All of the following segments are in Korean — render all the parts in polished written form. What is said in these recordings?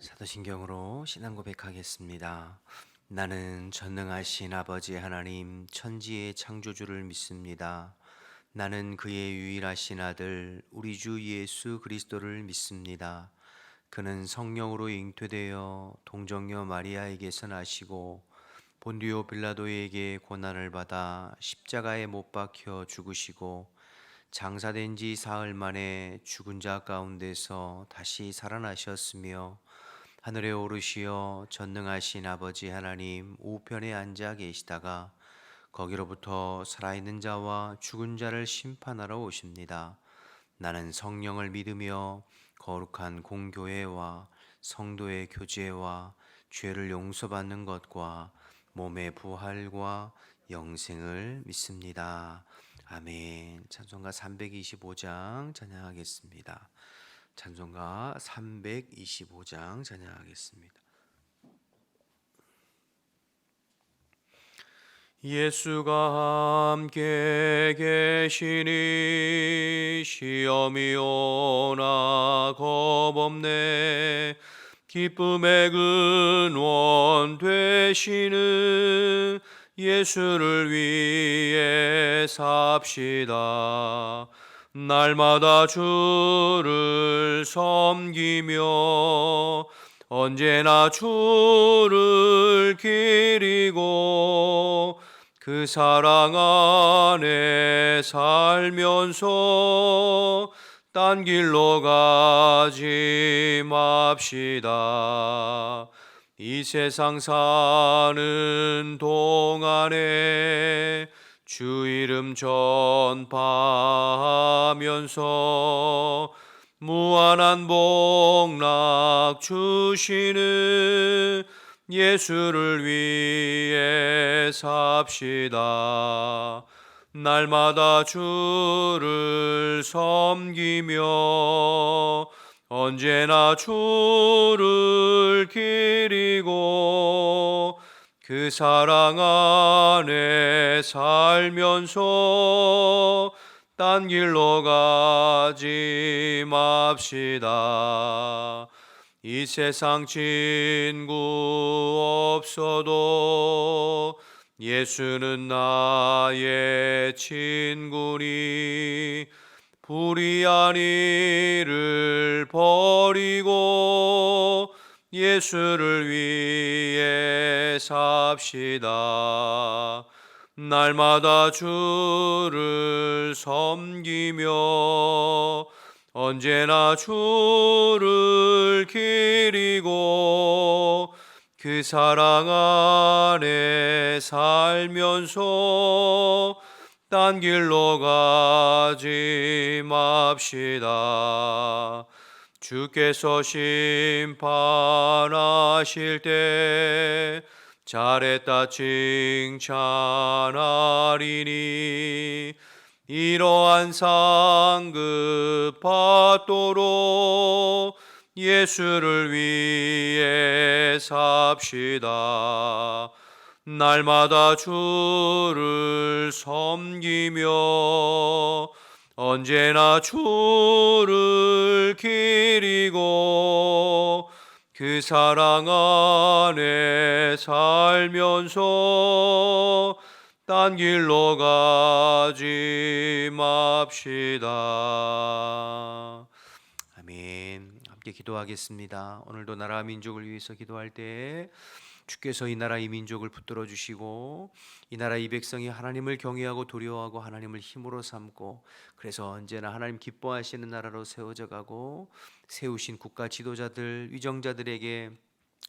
사도신경으로 신앙 고백하겠습니다. 나는 전능하신 아버지 하나님 천지의 창조주를 믿습니다. 나는 그의 유일하신 아들 우리 주 예수 그리스도를 믿습니다. 그는 성령으로 잉태되어 동정녀 마리아에게서 나시고 본디오 빌라도에게 고난을 받아 십자가에 못 박혀 죽으시고 장사된 지 사흘 만에 죽은 자 가운데서 다시 살아나셨으며 하늘에 오르시어 전능하신 아버지 하나님 우편에 앉아 계시다가 거기로부터 살아있는 자와 죽은 자를 심판하러 오십니다. 나는 성령을 믿으며 거룩한 공교회와 성도의 교제와 죄를 용서받는 것과 몸의 부활과 영생을 믿습니다. 아멘. 찬송가 325장 찬양하겠습니다. 찬송가 325장 찬양하겠습니다. 예수가 함께 계시니 시험이 오나 겁없네. 기쁨의 근원 되시는 예수를 위해 삽시다. 날마다 주를 섬기며 언제나 주를 기리고 그 사랑 안에 살면서 딴 길로 가지 맙시다. 이 세상 사는 동안에 주 이름 전파하면서 무한한 복락 주시는 예수를 위해 삽시다. 날마다 주를 섬기며 언제나 주를 기리고 그 사랑 안에 살면서 딴 길로 가지 맙시다. 이 세상 친구 없어도 예수는 나의 친구니 불의한 일을 버리고 예수를 위해 삽시다. 날마다 주를 섬기며 언제나 주를 기리고 그 사랑 안에 살면서 딴 길로 가지 맙시다. 주께서 심판하실 때 잘했다 칭찬하리니 이러한 상급 받도록 예수를 위해 삽시다. 날마다 주를 섬기며 언제나 주를 기리고 그 사랑 안에 살면서 딴 길로 가지 맙시다. 아멘. 함께 기도하겠습니다. 오늘도 나라 민족을 위해서 기도할 때 주께서 이 나라 이 민족을 붙들어 주시고 이 나라 이 백성이 하나님을 경외하고 두려워하고 하나님을 힘으로 삼고 그래서 언제나 하나님 기뻐하시는 나라로 세워져 가고 세우신 국가 지도자들 위정자들에게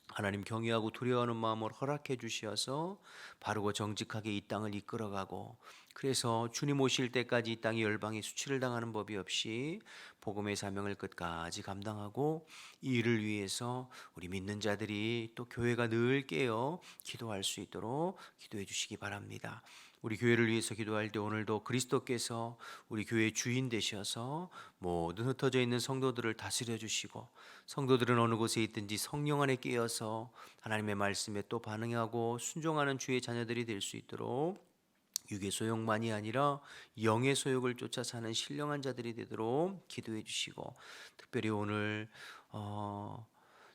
하나님 경외하고 두려워하는 마음을 허락해 주시어서 바르고 정직하게 이 땅을 이끌어가고 그래서 주님 오실 때까지 이 땅이 열방의 수치를 당하는 법이 없이 복음의 사명을 끝까지 감당하고 이 일을 위해서 우리 믿는 자들이 또 교회가 늘 깨어 기도할 수 있도록 기도해 주시기 바랍니다. 우리 교회를 위해서 기도할 때 오늘도 그리스도께서 우리 교회의 주인 되셔서 모든 흩어져 있는 성도들을 다스려 주시고 성도들은 어느 곳에 있든지 성령 안에 깨어서 하나님의 말씀에 또 반응하고 순종하는 주의 자녀들이 될 수 있도록 육의 소욕만이 아니라 영의 소욕을 쫓아 사는 신령한 자들이 되도록 기도해 주시고 특별히 오늘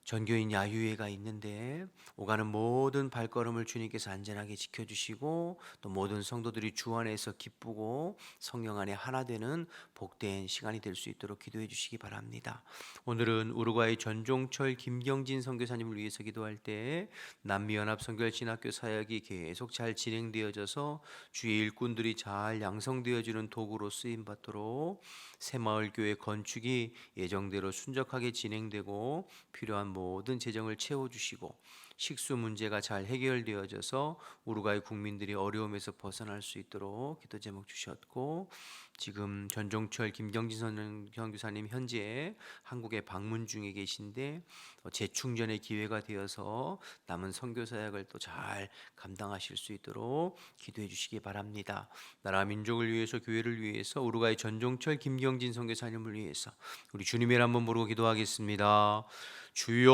전교인 야유회가 있는데 오가는 모든 발걸음을 주님께서 안전하게 지켜주시고 또 모든 성도들이 주 안에서 기쁘고 성령 안에 하나 되는 복된 시간이 될 수 있도록 기도해 주시기 바랍니다. 오늘은 우루과이 전종철 김경진 선교사님을 위해서 기도할 때 남미연합 선교신학교 사역이 계속 잘 진행되어져서 주의 일꾼들이 잘 양성되어지는 도구로 쓰임받도록 새마을교회 건축이 예정대로 순적하게 진행되고 필요한 모든 재정을 채워주시고 식수 문제가 잘 해결되어져서 우루과이 국민들이 어려움에서 벗어날 수 있도록 기도 제목 주셨고, 지금 전종철 김경진 선교사님 현재 한국에 방문 중에 계신데 재충전의 기회가 되어서 남은 선교 사역을 또 잘 감당하실 수 있도록 기도해 주시기 바랍니다. 나라 민족을 위해서, 교회를 위해서, 우루과이 전종철 김경진 선교사님을 위해서 우리 주님의 이름 한번 부르고 기도하겠습니다. 주여,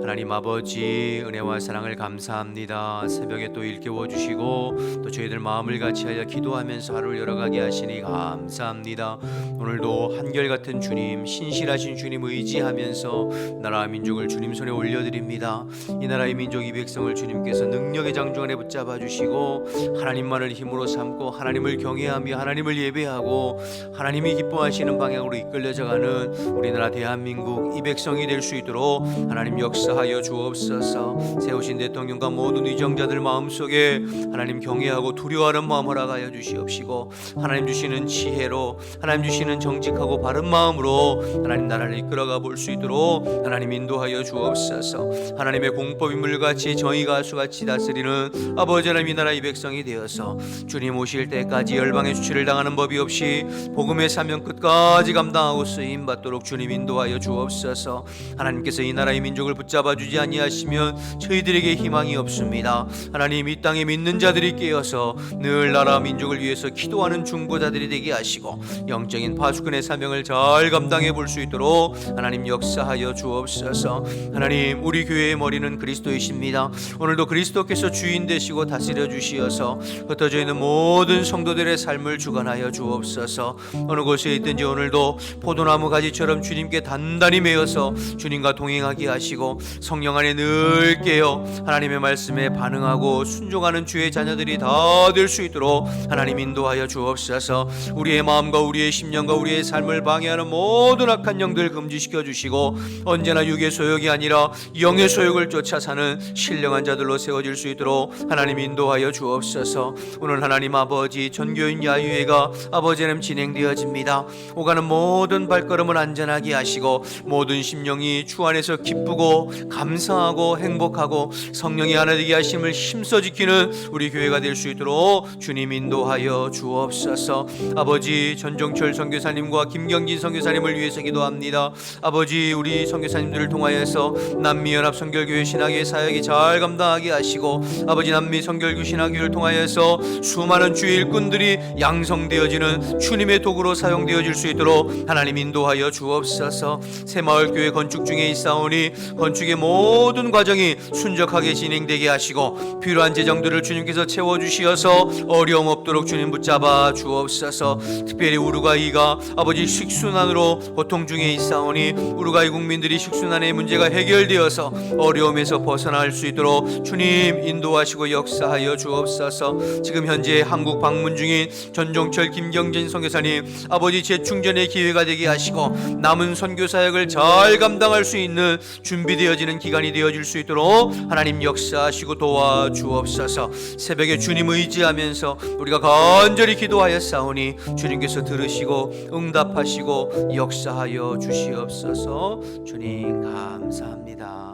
하나님 아버지, 은혜와 사랑을 감사합니다. 새벽에 또 일깨워 주시고 또 저희들 마음을 같이하여 기도하면서 하루를 열어가게 하시니 감사합니다. 오늘도 한결같은 주님, 신실하신 주님 의지하면서 나라와 민족을 주님 손에 올려드립니다. 이 나라의 민족, 이 백성을 주님께서 능력의 장중 안에 붙잡아 주시고 하나님만을 힘으로 삼고 하나님을 경외하며 하나님을 예배하고 하나님이 기뻐하시는 방향으로 이끌려져가는 우리나라 대한민국 이 백성이 될 수 있도록 하나님 역사하여 주옵소서. 세우신 대통령과 모든 위정자들 마음속에 하나님 경외하고 두려워하는 마음 허락하여 주시옵시고, 하나님 주시는 지혜로, 하나님 주시는 정직하고 바른 마음으로 하나님 나라를 이끌어가 볼 수 있도록 하나님 인도하여 주옵소서. 하나님의 공법이 물같이 정의가 수같이 다스리는 아버지 하나님 이 나라 이 백성이 되어서 주님 오실 때까지 열방의 수치를 당하는 법이 없이 복음의 사명 끝까지 감당하고 쓰임 받도록 주님 인도하여 주옵소서. 하나님께서 이 나라의 민족을 붙잡아 주지 아니하시면 저희들에게 희망이 없습니다. 하나님, 이 땅에 믿는 자들이 깨어서 늘 나라 민족을 위해서 기도하는 중보자들이 되게 하시고 영적인 파수꾼의 사명을 잘 감당해 볼 수 있도록 하나님 역사하여 주옵소서. 하나님, 우리 교회의 머리는 그리스도이십니다. 오늘도 그리스도께서 주인 되시고 다스려 주시어서 흩어져 있는 모든 성도들의 삶을 주관하여 주옵소서. 어느 곳에 있든지 오늘도 포도나무 가지처럼 주님께 단단히 매여서 주님과 동행하게 하시고 성령 안에 늘 깨어 하나님의 말씀에 반응하고 순종하는 주의 자녀들이 다 될 수 있도록 하나님 인도하여 주옵소서. 우리의 마음과 우리의 심령과 우리의 삶을 방해하는 모든 악한 영들 금지시켜 주시고 언제나 육의 소욕이 아니라 영의 소욕을 쫓아 사는 신령한 자들로 세워질 수 있도록 하나님 인도하여 주옵소서. 오늘 하나님 아버지, 전교인 야유회가 아버지 하나님 진행되어집니다. 오가는 모든 발걸음을 안전하게 하시고 모든 심령이 주 안에서 기쁘고 감사하고 행복하고 성령이 하나 되게 하심을 힘써 지키는 우리 교회가 될 수 있도록 주님 인도하여 주옵소서. 아버지, 전종철 선교사님과 김경진 선교사님을 위해서 기도합니다. 아버지, 우리 선교사님들을 통하여서 남미연합 선결교회 신학의 사역이 잘 감당하게 하시고 아버지, 남미 선결교 신학교를 통하여서 수많은 주의 일꾼들이 양성되어지는 주님의 도구로 사용되어질 수 있도록 하나님 인도하여 주옵소서. 새마을교회 건축 중에 있사오니 건축의 모든 과정이 순적하게 진행되게 하시고 필요한 재정들을 주님께서 채워주시어서 어려움 없도록 주님 붙잡아 주옵소서. 특별히 우루과이가 아버지 식순환으로 고통 중에 있사오니 우루과이 국민들이 식순환의 문제가 해결되어서 어려움에서 벗어날 수 있도록 주님 인도하시고 역사하여 주옵소서. 지금 현재 한국 방문 중인 전종철 김경진 선교사님 아버지 재충전의 기회가 되게 하시고 남은 선교 사역을 잘 감당할 수 있는 준비되어지는 기간이 되어질 수 있도록 하나님 역사하시고 도와주옵소서. 새벽에 주님 의지하면서 우리가 간절히 기도하였사오니 주님께서 들으시고 응답하시고 역사하여 주시옵소서. 주님 감사합니다.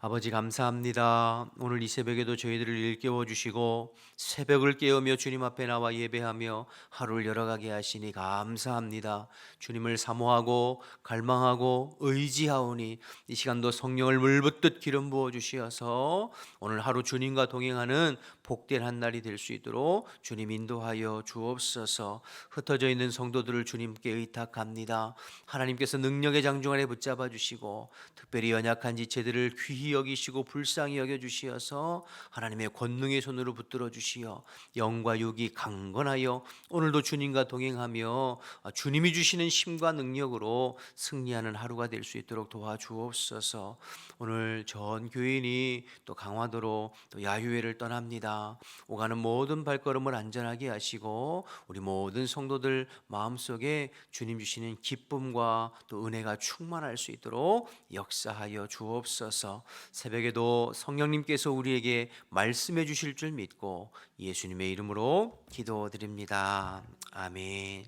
아버지 감사합니다. 오늘 이 새벽에도 저희들을 일깨워 주시고 새벽을 깨우며 주님 앞에 나와 예배하며 하루를 열어가게 하시니 감사합니다. 주님을 사모하고 갈망하고 의지하오니 이 시간도 성령을 물붓듯 기름 부어 주시어서 오늘 하루 주님과 동행하는 복된 한 날이 될 수 있도록 주님 인도하여 주옵소서. 흩어져 있는 성도들을 주님께 의탁합니다. 하나님께서 능력의 장중 안에 붙잡아 주시고 특별히 연약한 지체들을 귀히 여기시고 불쌍히 여겨 주시어서 하나님의 권능의 손으로 붙들어 주시어 영과 육이 강건하여 오늘도 주님과 동행하며 주님이 주시는 힘과 능력으로 승리하는 하루가 될 수 있도록 도와주옵소서. 오늘 전 교인이 또 강화도로 또 야유회를 떠납니다. 오가는 모든 발걸음을 안전하게 하시고 우리 모든 성도들 마음속에 주님 주시는 기쁨과 또 은혜가 충만할 수 있도록 역사하여 주옵소서. 새벽에도 성령님께서 우리에게 말씀해 주실 줄 믿고 예수님의 이름으로 기도드립니다. 아멘.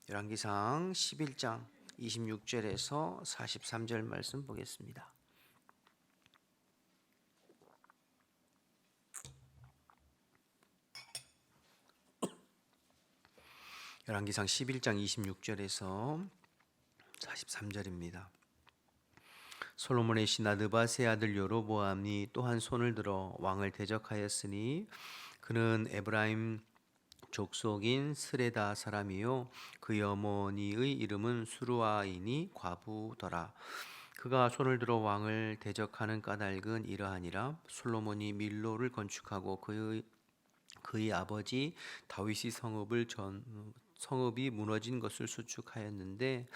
열왕기상 11장 26절에서 43절 말씀 보겠습니다. 열왕기상 11장 26절에서 43절입니다. 솔로몬의 신하 느밧의 아들 여로보암이 또한 손을 들어 왕을 대적하였으니 그는 에브라임 족속인 스레다 사람이요 그의 어머니의 이름은 수루아이니 과부더라. 그가 손을 들어 왕을 대적하는 까닭은 이러하니라. 솔로몬이 밀로를 건축하고 그의 아버지 다윗이 성읍이 무너진 것을 수축하였는데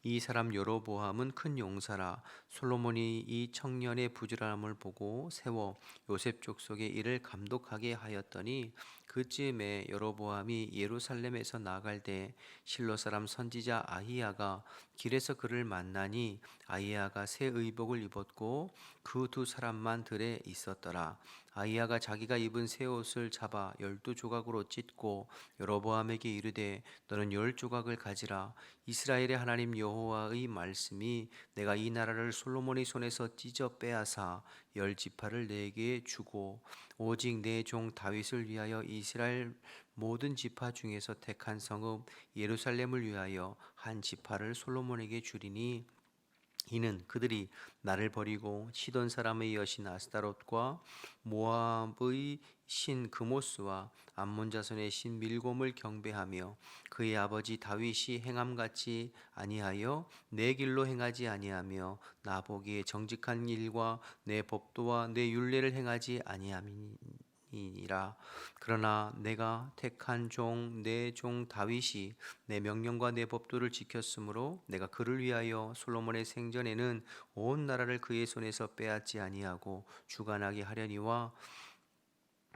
이 사람 여로보암은 큰 용사라. 솔로몬이 이 청년의 부지런함을 보고 세워 요셉 족속의 일을 감독하게 하였더니 그쯤에 여로보암이 예루살렘에서 나갈 때 실로 사람 선지자 아히야가 길에서 그를 만나니 아히야가 새 의복을 입었고 그 두 사람만 들에 있었더라. 아히야가 자기가 입은 새 옷을 잡아 12조각으로 찢고 여로보암에게 이르되 너는 10조각을 가지라. 이스라엘의 하나님 여호와의 말씀이 내가 이 나라를 솔로몬의 손에서 찢어 빼앗아 10지파를 내게 주고 오직 내 종 다윗을 위하여 이스라엘 모든 지파 중에서 택한 성읍 예루살렘을 위하여 한 지파를 솔로몬에게 주리니 이는 그들이 나를 버리고 시돈 사람의 여신 아스타롯과 모압의 신 그모스와 암몬 자손의 신 밀곰을 경배하며 그의 아버지 다윗이 행함같이 아니하여 내 길로 행하지 아니하며 나 보기에 정직한 일과 내 법도와 내 율례를 행하지 아니함이니라. 그러나 내가 택한 내 종 다윗이 내 명령과 내 법도를 지켰으므로 내가 그를 위하여 솔로몬의 생전에는 온 나라를 그의 손에서 빼앗지 아니하고 주관하게 하려니와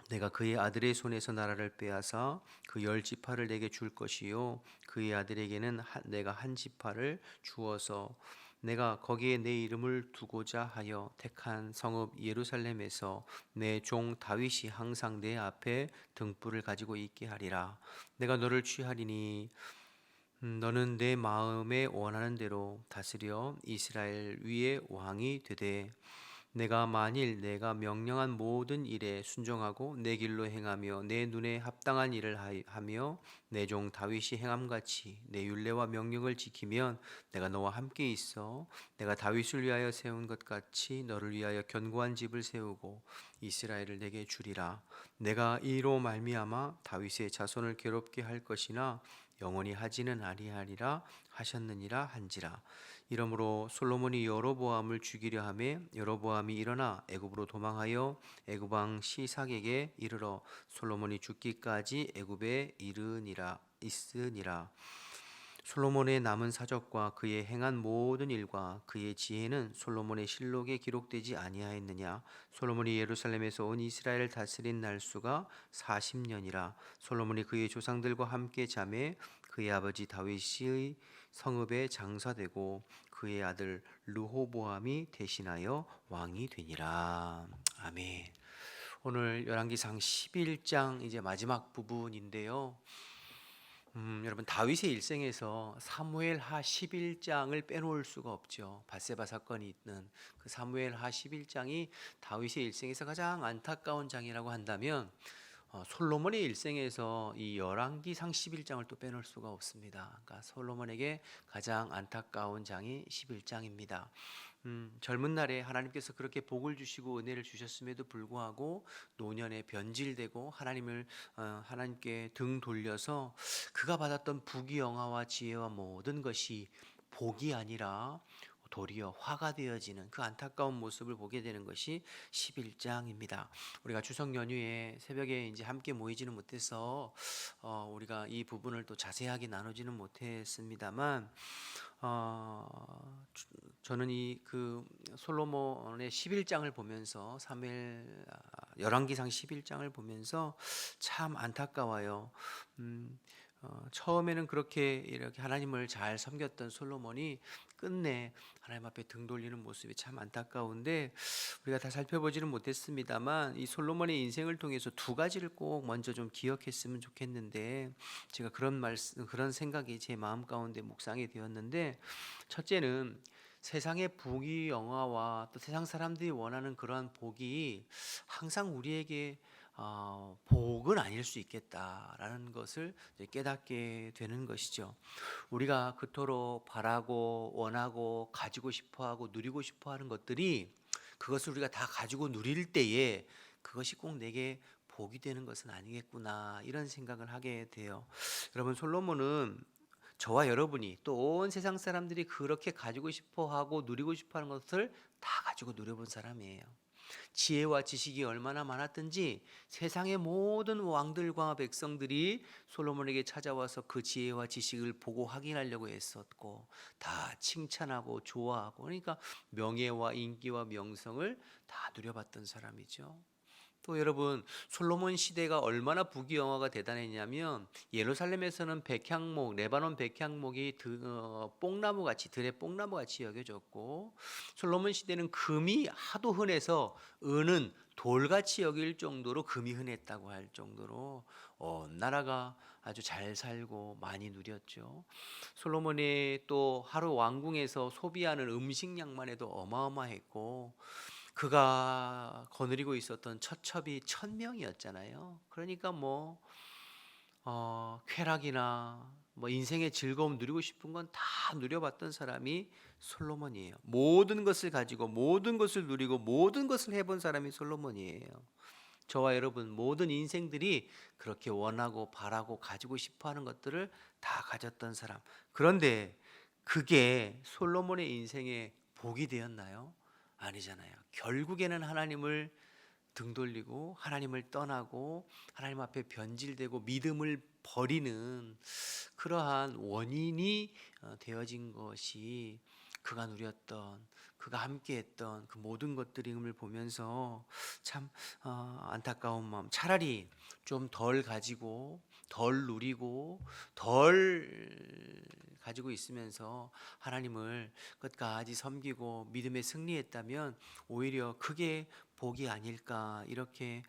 내가 그의 아들의 손에서 나라를 빼앗아 그 10지파를 내게 줄 것이요 그의 아들에게는 내가 한 지파를 주어서 내가 거기에 내 이름을 두고자 하여 택한 성읍 예루살렘에서 내 종 다윗이 항상 내 앞에 등불을 가지고 있게 하리라. 내가 너를 취하리니 너는 내 마음에 원하는 대로 다스려 이스라엘 위에 왕이 되되 내가 만일 내가 명령한 모든 일에 순종하고 내 길로 행하며 내 눈에 합당한 일을 하며 내 종 다윗이 행함같이 내 율례와 명령을 지키면 내가 너와 함께 있어 내가 다윗을 위하여 세운 것 같이 너를 위하여 견고한 집을 세우고 이스라엘을 내게 주리라. 내가 이로 말미암아 다윗의 자손을 괴롭게 할 것이나 영원히 하지는 아니하리라 하셨느니라 한지라. 이러므로 솔로몬이 여로보암을 죽이려 하매 여로보암이 일어나 애굽으로 도망하여 애굽 왕 시삭에게 이르러 솔로몬이 죽기까지 애굽에 있으니라. 솔로몬의 남은 사적과 그의 행한 모든 일과 그의 지혜는 솔로몬의 실록에 기록되지 아니하였느냐. 솔로몬이 예루살렘에서 온 이스라엘을 다스린 날수가 40년이라. 솔로몬이 그의 조상들과 함께 잠에 그의 아버지 다윗의 성읍에 장사되고 그의 아들 르호보암이 대신하여 왕이 되니라. 아멘. 오늘 열왕기상 11장 이제 마지막 부분인데요. 여러분 다윗의 일생에서 사무엘하 11장을 빼놓을 수가 없죠. 밧세바 사건이 있는 그 사무엘하 11장이 다윗의 일생에서 가장 안타까운 장이라고 한다면 솔로몬의 일생에서 이 열왕기상 11장을 또 빼놓을 수가 없습니다. 그러니까 솔로몬에게 가장 안타까운 장이 11장입니다. 젊은 날에 하나님께서 그렇게 복을 주시고 은혜를 주셨음에도 불구하고 노년에 변질되고 하나님께 등 돌려서 그가 받았던 부귀영화와 지혜와 모든 것이 복이 아니라 도리어 화가 되어지는 그 안타까운 모습을 보게 되는 것이 11장입니다. 우리가 추석 연휴에 새벽에 이제 함께 모이지는 못해서 우리가 이 부분을 또 자세하게 나누지는 못했습니다만 저는 이 그 솔로몬의 11장을 보면서 열왕기상 11장을 보면서 참 안타까워요. 처음에는 그렇게 이렇게 하나님을 잘 섬겼던 솔로몬이 끝내 하나님 앞에 등 돌리는 모습이 참 안타까운데, 우리가 다 살펴보지는 못했습니다만 이 솔로몬의 인생을 통해서 두 가지를 꼭 먼저 좀 기억했으면 좋겠는데, 제가 그런 생각이 제 마음 가운데 묵상이 되었는데, 첫째는 세상의 부귀 영화와 또 세상 사람들이 원하는 그러한 복이 항상 우리에게 복은 아닐 수 있겠다라는 것을 이제 깨닫게 되는 것이죠. 우리가 그토록 바라고 원하고 가지고 싶어하고 누리고 싶어하는 것들이, 그것을 우리가 다 가지고 누릴 때에 그것이 꼭 내게 복이 되는 것은 아니겠구나, 이런 생각을 하게 돼요. 여러분, 솔로몬은 저와 여러분이 또 온 세상 사람들이 그렇게 가지고 싶어하고 누리고 싶어하는 것을 다 가지고 누려본 사람이에요. 지혜와 지식이 얼마나 많았든지 세상의 모든 왕들과 백성들이 솔로몬에게 찾아와서 그 지혜와 지식을 보고 확인하려고 했었고, 다 칭찬하고 좋아하고, 그러니까 명예와 인기와 명성을 다 누려봤던 사람이죠. 또 여러분, 솔로몬 시대가 얼마나 부귀영화가 대단했냐면, 예루살렘에서는 백향목, 레바논 백향목이 뽕나무같이, 들의 뽕나무같이 여겨졌고, 솔로몬 시대는 금이 하도 흔해서 은은 돌같이 여길 정도로 금이 흔했다고 할 정도로 나라가 아주 잘 살고 많이 누렸죠. 솔로몬이 또 하루 왕궁에서 소비하는 음식량만 해도 어마어마했고, 그가 거느리고 있었던 처첩이 1,000명이었잖아요. 그러니까 쾌락이나 인생의 즐거움 누리고 싶은 건 다 누려봤던 사람이 솔로몬이에요. 모든 것을 가지고 모든 것을 누리고 모든 것을 해본 사람이 솔로몬이에요. 저와 여러분 모든 인생들이 그렇게 원하고 바라고 가지고 싶어하는 것들을 다 가졌던 사람. 그런데 그게 솔로몬의 인생의 복이 되었나요? 아니잖아요. 결국에는 하나님을 등 돌리고 하나님을 떠나고 하나님 앞에 변질되고 믿음을 버리는 그러한 원인이 되어진 것이, 그가 누렸던, 그가 함께했던 그 모든 것들임을 보면서 참 안타까운 마음. 차라리 좀 덜 가지고 덜 누리고 덜 가지고 있으면서 하나님을 끝까지 섬기고 믿음에 승리했다면 오히려 그게 복이 아닐까, 이렇게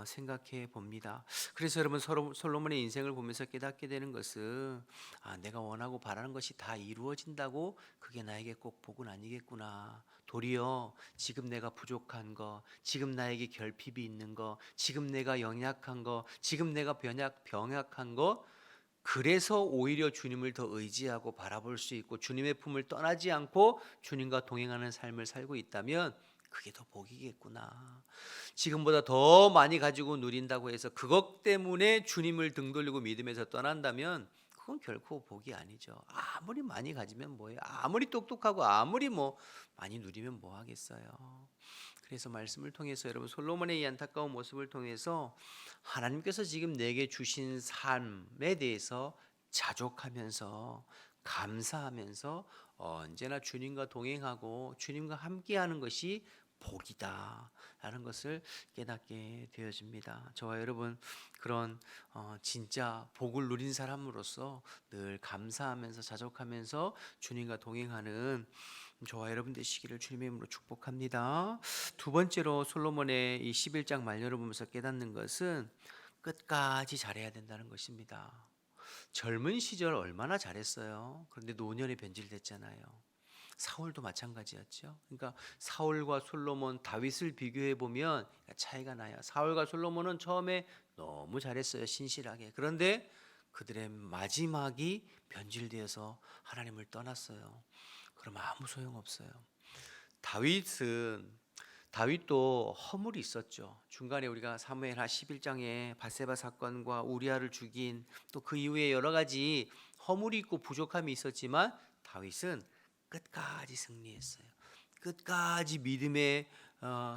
생각해 봅니다. 그래서 여러분, 솔로몬의 인생을 보면서 깨닫게 되는 것은, 내가 원하고 바라는 것이 다 이루어진다고 그게 나에게 꼭 복은 아니겠구나. 도리어 지금 내가 부족한 거, 지금 나에게 결핍이 있는 거, 지금 내가 연약한 거, 지금 내가 병약한 거, 그래서 오히려 주님을 더 의지하고 바라볼 수 있고 주님의 품을 떠나지 않고 주님과 동행하는 삶을 살고 있다면 그게 더 복이겠구나. 지금보다 더 많이 가지고 누린다고 해서 그것 때문에 주님을 등 돌리고 믿음에서 떠난다면 그건 결코 복이 아니죠. 아무리 많이 가지면 뭐예요? 아무리 똑똑하고 아무리 많이 누리면 뭐 하겠어요. 그래서 말씀을 통해서 여러분, 솔로몬의 이 안타까운 모습을 통해서 하나님께서 지금 내게 주신 삶에 대해서 자족하면서 감사하면서 언제나 주님과 동행하고 주님과 함께하는 것이 복이다 라는 것을 깨닫게 되어집니다. 저와 여러분, 그런 진짜 복을 누린 사람으로서 늘 감사하면서 자족하면서 주님과 동행하는 저와 여러분 되시기를 주님의 이름으로 축복합니다. 두 번째로 솔로몬의 이 11장 말년을 보면서 깨닫는 것은 끝까지 잘해야 된다는 것입니다. 젊은 시절 얼마나 잘했어요. 그런데 노년에 변질됐잖아요. 사울도 마찬가지였죠. 그러니까 사울과 솔로몬, 다윗을 비교해 보면 차이가 나요. 사울과 솔로몬은 처음에 너무 잘했어요, 신실하게. 그런데 그들의 마지막이 변질되어서 하나님을 떠났어요. 그럼 아무 소용 없어요. 다윗은 다윗도 허물이 있었죠. 중간에 우리가 사무엘하 11장에 밧세바 사건과 우리아를 죽인 또 그 이후에 여러 가지 허물이 있고 부족함이 있었지만 다윗은 끝까지 승리했어요. 끝까지 믿음의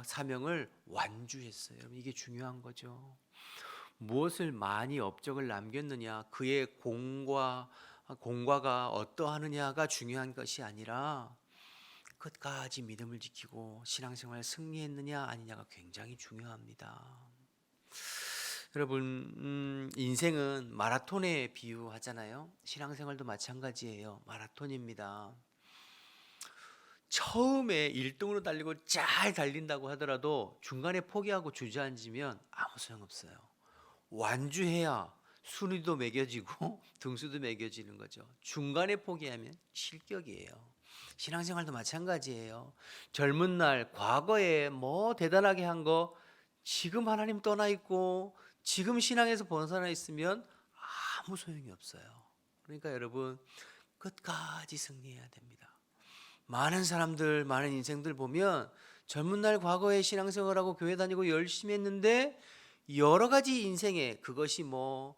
사명을 완주했어요. 여러분, 이게 중요한 거죠. 무엇을 많이 업적을 남겼느냐, 그의 공과가 어떠하느냐가 중요한 것이 아니라 끝까지 믿음을 지키고 신앙생활 승리했느냐 아니냐가 굉장히 중요합니다. 여러분, 인생은 마라톤에 비유하잖아요. 신앙생활도 마찬가지예요. 마라톤입니다. 처음에 1등으로 달리고 잘 달린다고 하더라도 중간에 포기하고 주저앉으면 아무 소용없어요. 완주해야 순위도 매겨지고 등수도 매겨지는 거죠. 중간에 포기하면 실격이에요. 신앙생활도 마찬가지예요. 젊은 날 과거에 뭐 대단하게 한 거 지금 하나님 떠나 있고 지금 신앙에서 벗어나 있으면 아무 소용이 없어요. 그러니까 여러분, 끝까지 승리해야 됩니다. 많은 사람들, 많은 인생들 보면 젊은 날 과거에 신앙생활하고 교회 다니고 열심히 했는데 여러 가지 인생에, 그것이 뭐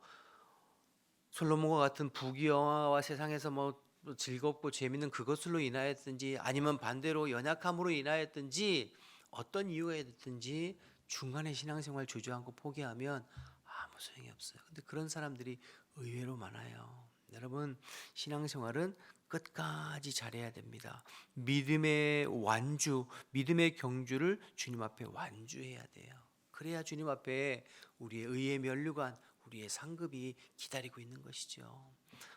솔로몬과 같은 부귀영화와 세상에서 뭐 즐겁고 재밌는 그것으로 인하였든지 아니면 반대로 연약함으로 인하였든지 어떤 이유가 됐든지 중간에 신앙생활 주저앉고 포기하면 아무 소용이 없어요. 근데 그런 사람들이 의외로 많아요. 여러분, 신앙생활은 끝까지 잘해야 됩니다. 믿음의 완주, 믿음의 경주를 주님 앞에 완주해야 돼요. 그래야 주님 앞에 우리의 의의 면류관, 우리의 상급이 기다리고 있는 것이죠.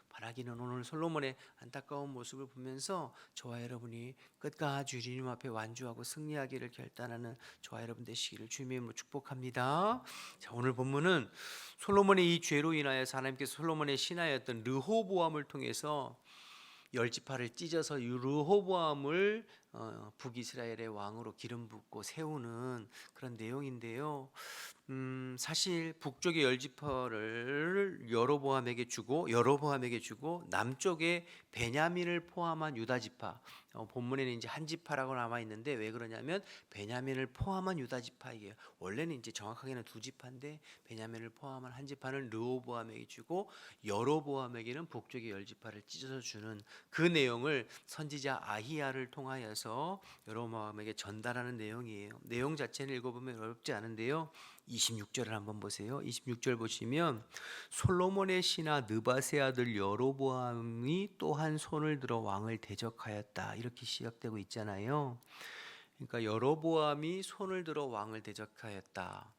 바라기는 오늘 솔로몬의 안타까운 모습을 보면서 저와 여러분이 끝까지 주님 앞에 완주하고 승리하기를 결단하는 저와 여러분 되시기를 주님의 이름으로 축복합니다. 자, 오늘 본문은 솔로몬의 이 죄로 인하여서 하나님께서 솔로몬의 신하였던 르호보암을 통해서 열 지파를 찢어서 르호보암을 북이스라엘의 왕으로 기름 붓고 세우는 그런 내용인데요. 사실 북쪽의 열 지파를 여로보암에게 주고 남쪽에 베냐민을 포함한 유다 지파, 본문에는 이제 한 지파라고 남아 있는데 왜 그러냐면 베냐민을 포함한 유다 지파이에요. 원래는 이제 정확하게는 두 지파인데 베냐민을 포함한 한 지파는 르호보암에게 주고 여로보암에게는 북쪽의 열 지파를 찢어서 주는 그 내용을 선지자 아히야를 통하여서 여로보암에게 전달하는 내용이에요. 내용 자체는 읽어보면 어렵지 않은데요. 26절을 한번 보세요. 26절 보시면 솔로몬의 신하 느바세 아들 여로보암이 또한 손을 들어 왕을 대적하였다, 이렇게 시작되고 있잖아요. 그러니까 여로보암이 손을 들어 왕을 대적하였다.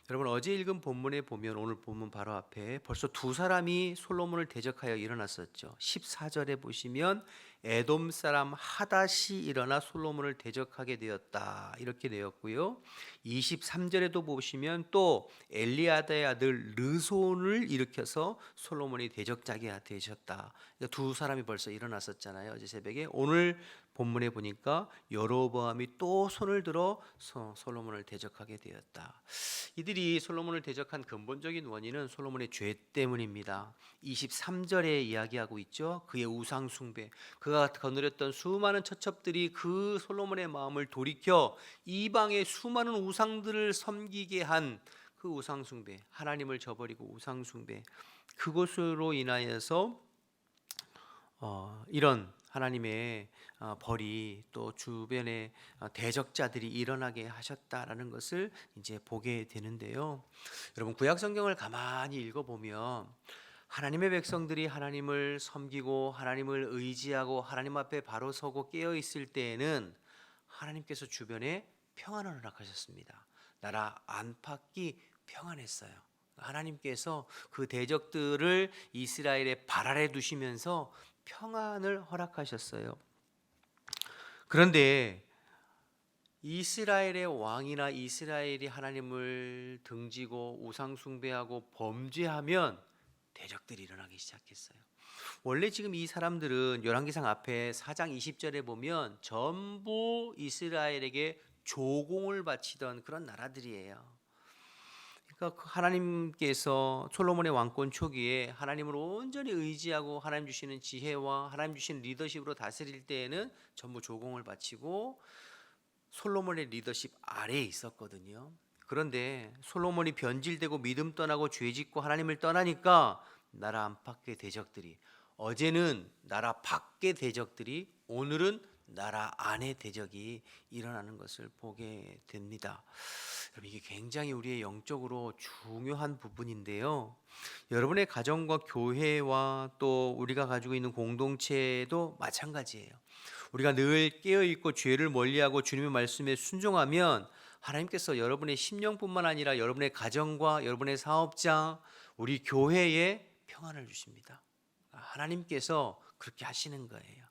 여러분, 어제 읽은 본문에 보면 오늘 본문 바로 앞에 벌써 두 사람이 솔로몬을 대적하여 일어났었죠. 14절에 보시면 에돔 사람 하닷이 일어나 솔로몬을 대적하게 되었다, 이렇게 되었고요. 23절에도 보시면 또 엘리아다의 아들 르손을 일으켜서 솔로몬이 대적자가 되셨다. 그러니까 두 사람이 벌써 일어났었잖아요, 어제 새벽에. 오늘 본문에 보니까 여로보암이 또 손을 들어 솔로몬을 대적하게 되었다. 이들이 솔로몬을 대적한 근본적인 원인은 솔로몬의 죄 때문입니다. 23절에 이야기하고 있죠. 그의 우상 숭배, 그가 거느렸던 수많은 처첩들이 그 솔로몬의 마음을 돌이켜 이방의 수많은 우상들을 섬기게 한 그 우상 숭배, 하나님을 저버리고 우상 숭배, 그것으로 인하여서 이런 하나님의 벌이 또 주변에 대적자들이 일어나게 하셨다라는 것을 이제 보게 되는데요. 여러분, 구약 성경을 가만히 읽어보면 하나님의 백성들이 하나님을 섬기고 하나님을 의지하고 하나님 앞에 바로 서고 깨어 있을 때에는 하나님께서 주변에 평안을 허락하셨습니다. 나라 안팎이 평안했어요. 하나님께서 그 대적들을 이스라엘의 발 아래 두시면서 평안을 허락하셨어요. 그런데 이스라엘의 왕이나 이스라엘이 하나님을 등지고 우상 숭배하고 범죄하면 대적들이 일어나기 시작했어요. 원래 지금 이 사람들은 열왕기상 앞에 4장 20절에 보면 전부 이스라엘에게 조공을 바치던 그런 나라들이에요. 그러니까 하나님께서 솔로몬의 왕권 초기에 하나님을 온전히 의지하고 하나님 주시는 지혜와 하나님 주시는 리더십으로 다스릴 때에는 전부 조공을 바치고 솔로몬의 리더십 아래에 있었거든요. 그런데 솔로몬이 변질되고 믿음 떠나고 죄 짓고 하나님을 떠나니까 나라 안팎의 대적들이, 어제는 나라 밖의 대적들이 오늘은 나라 안의 대적이 일어나는 것을 보게 됩니다. 여러분, 이게 굉장히 우리의 영적으로 중요한 부분인데요. 여러분의 가정과 교회와 또 우리가 가지고 있는 공동체도 마찬가지예요. 우리가 늘 깨어 있고 죄를 멀리하고 주님의 말씀에 순종하면 하나님께서 여러분의 심령뿐만 아니라 여러분의 가정과 여러분의 사업장, 우리 교회에 평안을 주십니다. 하나님께서 그렇게 하시는 거예요.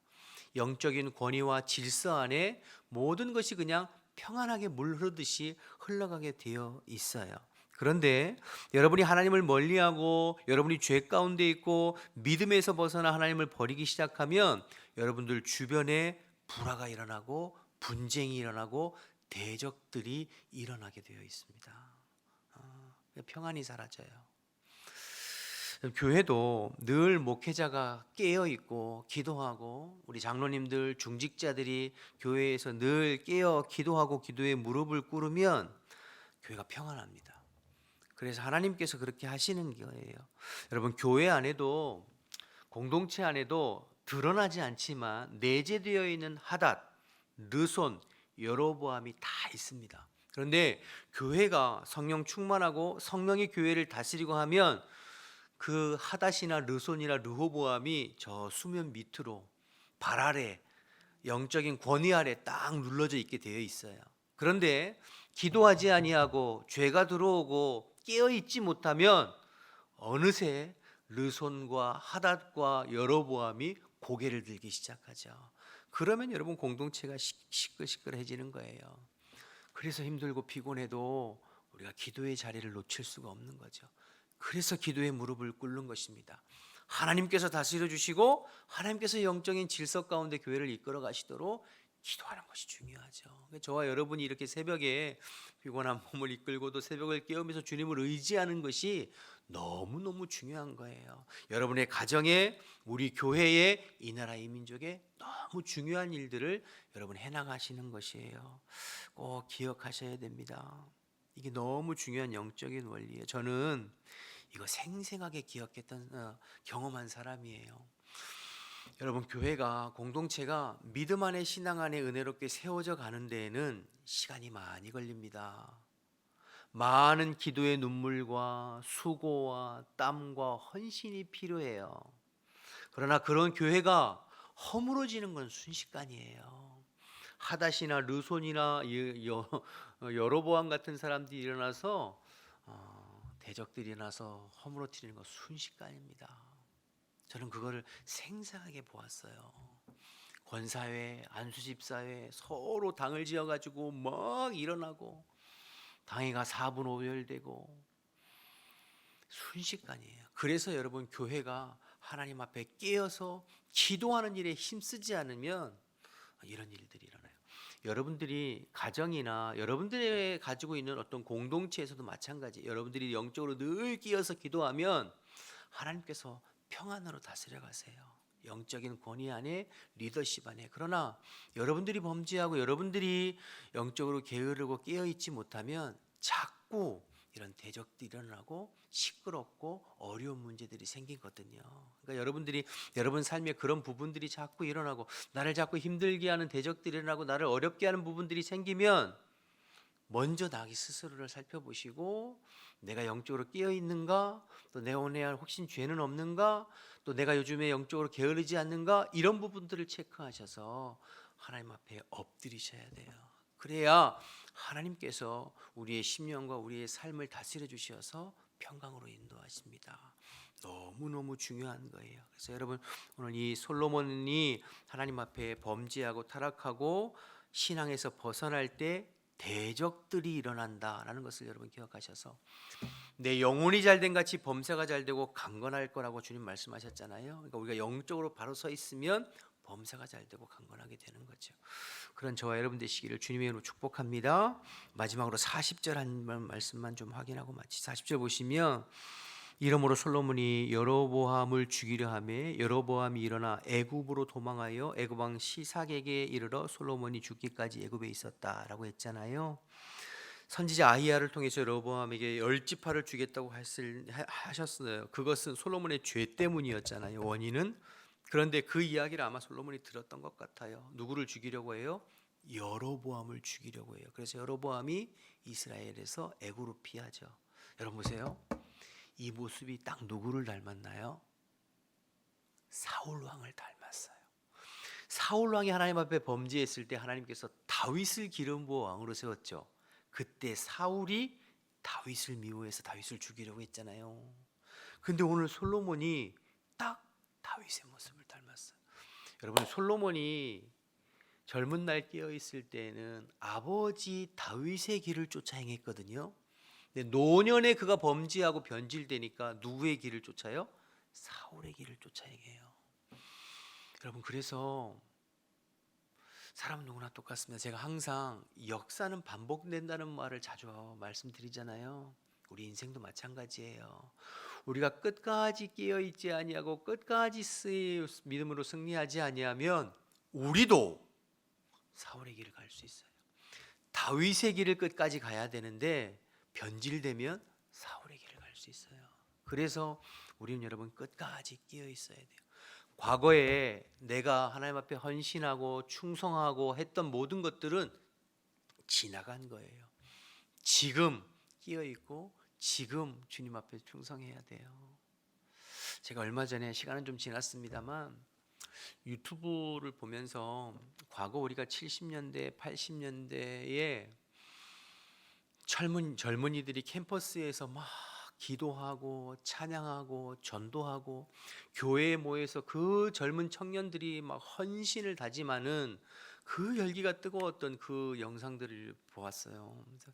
영적인 권위와 질서 안에 모든 것이 그냥 평안하게 물 흐르듯이 흘러가게 되어 있어요. 그런데 여러분이 하나님을 멀리하고 여러분이 죄 가운데 있고 믿음에서 벗어나 하나님을 버리기 시작하면 여러분들 주변에 불화가 일어나고 분쟁이 일어나고 대적들이 일어나게 되어 있습니다. 평안이 사라져요. 교회도 늘 목회자가 깨어 있고 기도하고 우리 장로님들 중직자들이 교회에서 늘 깨어 기도하고 기도에 무릎을 꿇으면 교회가 평안합니다. 그래서 하나님께서 그렇게 하시는 거예요. 여러분, 교회 안에도 공동체 안에도 드러나지 않지만 내재되어 있는 하닷, 르손, 여로보암이 다 있습니다. 그런데 교회가 성령 충만하고 성령이 교회를 다스리고 하면 그 하닷이나 르손이나 르호보암이 저 수면 밑으로 발 아래 영적인 권위 아래 딱 눌러져 있게 되어 있어요. 그런데 기도하지 아니하고 죄가 들어오고 깨어 있지 못하면 어느새 르손과 하닷과 여로보암이 고개를 들기 시작하죠. 그러면 여러분 공동체가 시끌시끌해지는 거예요. 그래서 힘들고 피곤해도 우리가 기도의 자리를 놓칠 수가 없는 거죠. 그래서 기도의 무릎을 꿇는 것입니다. 하나님께서 다스려 주시고 하나님께서 영적인 질서 가운데 교회를 이끌어 가시도록 기도하는 것이 중요하죠. 저와 여러분이 이렇게 새벽에 피곤한 몸을 이끌고도 새벽을 깨우면서 주님을 의지하는 것이 너무너무 중요한 거예요. 여러분의 가정에, 우리 교회에, 이 나라 이 민족에 너무 중요한 일들을 여러분 해나가시는 것이에요. 꼭 기억하셔야 됩니다. 이게 너무 중요한 영적인 원리예요. 저는 이거 생생하게 기억했던 경험한 사람이에요. 여러분, 교회가 공동체가 믿음 안에 신앙 안에 은혜롭게 세워져 가는 데에는 시간이 많이 걸립니다. 많은 기도의 눈물과 수고와 땀과 헌신이 필요해요. 그러나 그런 교회가 허물어지는 건 순식간이에요. 하닷이나 르손이나 여로보암 같은 사람들이 일어나서 대적들이 일어나서 허물어뜨리는 건 순식간입니다. 저는 그거를 생생하게 보았어요. 권사회, 안수집사회 서로 당을 지어가지고 막 일어나고 당회가 4분 5열되고 순식간이에요. 그래서 여러분, 교회가 하나님 앞에 깨어서 기도하는 일에 힘쓰지 않으면 이런 일들이 일어나요. 여러분들이 가정이나 여러분들이 가지고 있는 어떤 공동체에서도 마찬가지. 여러분들이 영적으로 늘 끼어서 기도하면 하나님께서 평안으로 다스려 가세요. 영적인 권위 안에, 리더십 안에. 그러나 여러분들이 범죄하고 여러분들이 영적으로 게으르고 깨어 있지 못하면 자꾸 이런 대적들이 일어나고 시끄럽고 어려운 문제들이 생기거든요. 그러니까 여러분들이 여러분 삶에 그런 부분들이 자꾸 일어나고 나를 자꾸 힘들게 하는 대적들이 일어나고 나를 어렵게 하는 부분들이 생기면 먼저 나기 스스로를 살펴보시고 내가 영적으로 깨어 있는가, 또 내 안에 혹시 죄는 없는가, 또 내가 요즘에 영적으로 게으르지 않는가, 이런 부분들을 체크하셔서 하나님 앞에 엎드리셔야 돼요. 그래야 하나님께서 우리의 심령과 우리의 삶을 다스려 주셔서 평강으로 인도하십니다. 너무너무 중요한 거예요. 그래서 여러분, 오늘 이 솔로몬이 하나님 앞에 범죄하고 타락하고 신앙에서 벗어날 때 대적들이 일어난다라는 것을 여러분 기억하셔서, 내 영혼이 잘된 같이 범사가 잘되고 강건할 거라고 주님 말씀하셨잖아요. 그러니까 우리가 영적으로 바로 서 있으면 범사가 잘되고 강건하게 되는 거죠. 그런 저와 여러분 되시기를 주님의 이름으로 축복합니다. 마지막으로 40절 한 말씀만 좀 확인하고 마치. 40절 보시면 이러므로 솔로몬이 여로보암을 죽이려 하매 여로보암이 일어나 애굽으로 도망하여 애굽 왕 시삭에게 이르러 솔로몬이 죽기까지 애굽에 있었다라고 했잖아요. 선지자 아히야를 통해서 여로보암에게 열지파를 주겠다고 하셨어요. 그것은 솔로몬의 죄 때문이었잖아요. 원인은. 그런데 그 이야기를 아마 솔로몬이 들었던 것 같아요. 누구를 죽이려고 해요? 여로보암을 죽이려고 해요. 그래서 여로보암이 이스라엘에서 애굽으로 피하죠. 여러분 보세요. 이 모습이 딱 누구를 닮았나요? 사울 왕을 닮았어요. 사울 왕이 하나님 앞에 범죄했을 때 하나님께서 다윗을 기름 부어 왕으로 세웠죠. 그때 사울이 다윗을 미워해서 다윗을 죽이려고 했잖아요. 근데 오늘 솔로몬이 딱 다윗의 모습을 닮았어요. 여러분, 솔로몬이 젊은 날 깨어 있을 때는 아버지 다윗의 길을 쫓아 행했거든요. 근데 노년에 그가 범죄하고 변질되니까 누구의 길을 쫓아요? 사울의 길을 쫓아 행해요. 여러분, 그래서 사람은 누구나 똑같습니다. 제가 항상 역사는 반복된다는 말을 자주 말씀드리잖아요. 우리 인생도 마찬가지예요. 우리가 끝까지 깨어 있지 아니하고 끝까지 믿음으로 승리하지 아니하면 우리도 사울의 길을 갈 수 있어요. 다윗의 길을 끝까지 가야 되는데 변질되면 사울의 길을 갈 수 있어요. 그래서 우리는 여러분 끝까지 끼어 있어야 돼요. 과거에 내가 하나님 앞에 헌신하고 충성하고 했던 모든 것들은 지나간 거예요. 지금 끼어 있고 지금 주님 앞에 충성해야 돼요. 제가 얼마 전에 시간은 좀 지났습니다만 유튜브를 보면서 과거 우리가 70년대, 80년대에 젊은이들이 캠퍼스에서 막 기도하고 찬양하고 전도하고 교회에 모여서 그 젊은 청년들이 막 헌신을 다짐하는 그 열기가 뜨거웠던 그 영상들을 보았어요. 그래서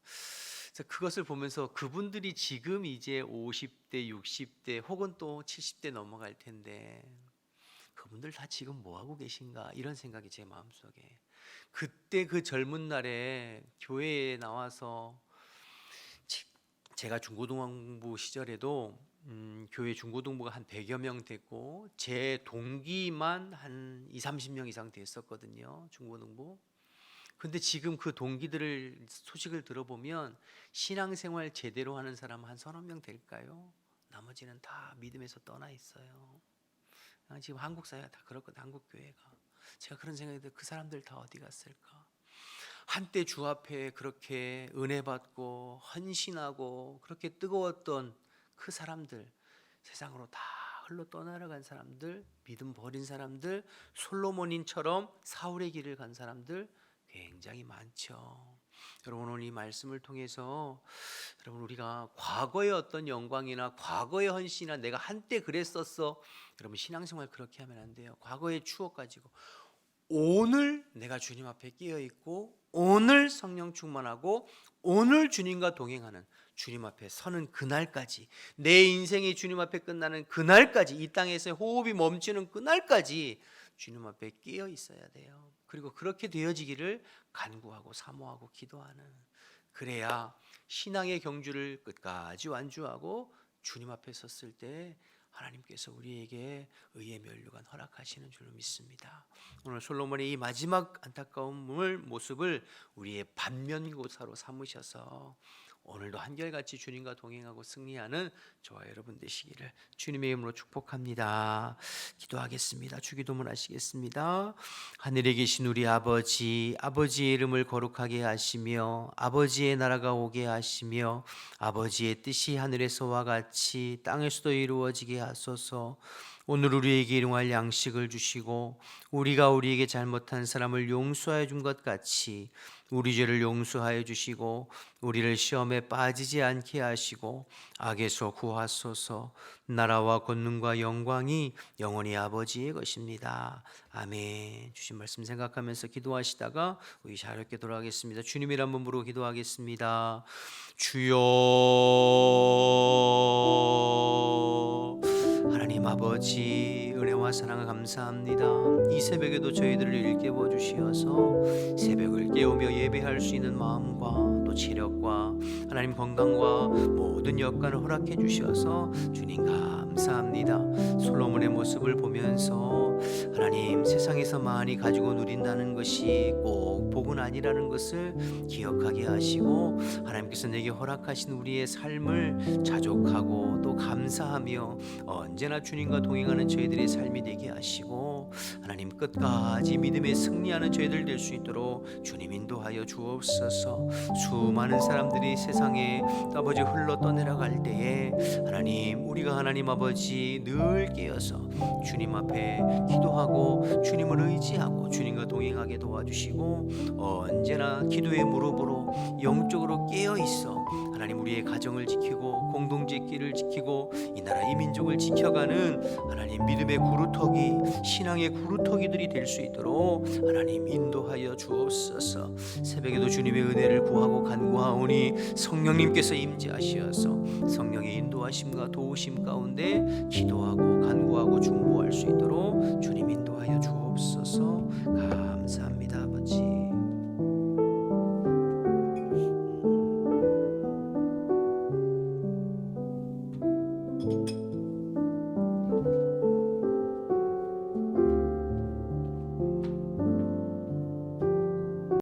그것을 보면서 그분들이 지금 이제 50대, 60대 혹은 또 70대 넘어갈 텐데 그분들 다 지금 뭐 하고 계신가 이런 생각이 제 마음속에. 그때 그 젊은 날에 교회에 나와서 제가 중고등부 시절에도 교회 중고등부가 한 100여 명 됐고 제 동기만 한 20-30명 이상 됐었거든요. 중고등부. 근데 지금 그 동기들을 소식을 들어보면 신앙생활 제대로 하는 사람 한 서너 명 될까요? 나머지는 다 믿음에서 떠나 있어요. 지금 한국 사회가 다 그렇거든요. 한국 교회가. 제가 그런 생각이 들어요. 그 사람들 다 어디 갔을까? 한때 주 앞에 그렇게 은혜 받고 헌신하고 그렇게 뜨거웠던 그 사람들, 세상으로 다 흘러 떠나간 사람들, 믿음 버린 사람들, 솔로몬인처럼 사울의 길을 간 사람들 굉장히 많죠. 여러분, 오늘 이 말씀을 통해서 여러분 우리가 과거의 어떤 영광이나 과거의 헌신이나 내가 한때 그랬었어, 여러분 신앙생활 그렇게 하면 안 돼요. 과거의 추억 가지고 오늘 내가 주님 앞에 끼어 있고 오늘 성령 충만하고 오늘 주님과 동행하는, 주님 앞에 서는 그날까지, 내 인생이 주님 앞에 끝나는 그날까지, 이 땅에서의 호흡이 멈추는 그날까지 주님 앞에 끼어 있어야 돼요. 그리고 그렇게 되어지기를 간구하고 사모하고 기도하는, 그래야 신앙의 경주를 끝까지 완주하고 주님 앞에 섰을 때 하나님께서 우리에게 의의 면류관 허락하시는 줄로 믿습니다. 오늘 솔로몬의 이 마지막 안타까운 모습을 우리의 반면교사로 삼으셔서 오늘도 한결같이 주님과 동행하고 승리하는 저와 여러분 되시기를 주님의 이름으로 축복합니다. 기도하겠습니다. 주기도문 하시겠습니다. 하늘에 계신 우리 아버지, 아버지의 이름을 거룩하게 하시며 아버지의 나라가 오게 하시며 아버지의 뜻이 하늘에서와 같이 땅에서도 이루어지게 하소서. 오늘 우리에게 일용할 양식을 주시고 우리가 우리에게 잘못한 사람을 용서하여 준 것 같이 우리 죄를 용서하여 주시고 우리를 시험에 빠지지 않게 하시고 악에서 구하소서. 나라와 권능과 영광이 영원히 아버지의 것입니다. 아멘. 주신 말씀 생각하면서 기도하시다가 우리 자유롭게 돌아가겠습니다. 주님이란 한번 부르고 기도하겠습니다. 주여. 하나님 아버지, 은혜와 사랑을 감사합니다. 이 새벽에도 저희들을 일깨워 주시어서 새벽을 깨우며 예배할 수 있는 마음과 또 체력과 하나님 건강과 모든 여건을 허락해 주셔서 주님 감사합니다. 솔로몬의 모습을 보면서 하나님 세상에서 많이 가지고 누린다는 것이 꼭 복은 아니라는 것을 기억하게 하시고 하나님께서 내게 허락하신 우리의 삶을 자족하고 또 감사하며 언제나 주님과 동행하는 저희들의 삶이 되게 하시고 하나님 끝까지 믿음에 승리하는 저희들 될 수 있도록 주님 인도하여 주옵소서. 수많은 사람들이 세상에 아버지 흘러 떠내려갈 때에 하나님 우리가 하나님 아버지 늘 깨어서 주님 앞에 기도하고 주님을 의지하고 주님과 동행하게 도와주시고 언제나 기도의 무릎으로 영적으로 깨어있어 하나님 우리의 가정을 지키고 공동체 길을 지키고 이 나라 이 민족을 지켜가는 하나님 믿음의 구루터기 신앙의 구루터기들이 될 수 있도록 하나님 인도하여 주옵소서. 새벽에도 주님의 은혜를 구하고 간구하오니 성령님께서 임재하시어서 성령의 인도하심과 도우심 가운데 기도하고 간구하고 중보할 수 있도록 주님 인도하여 주옵소서. 감사합니다 아버지.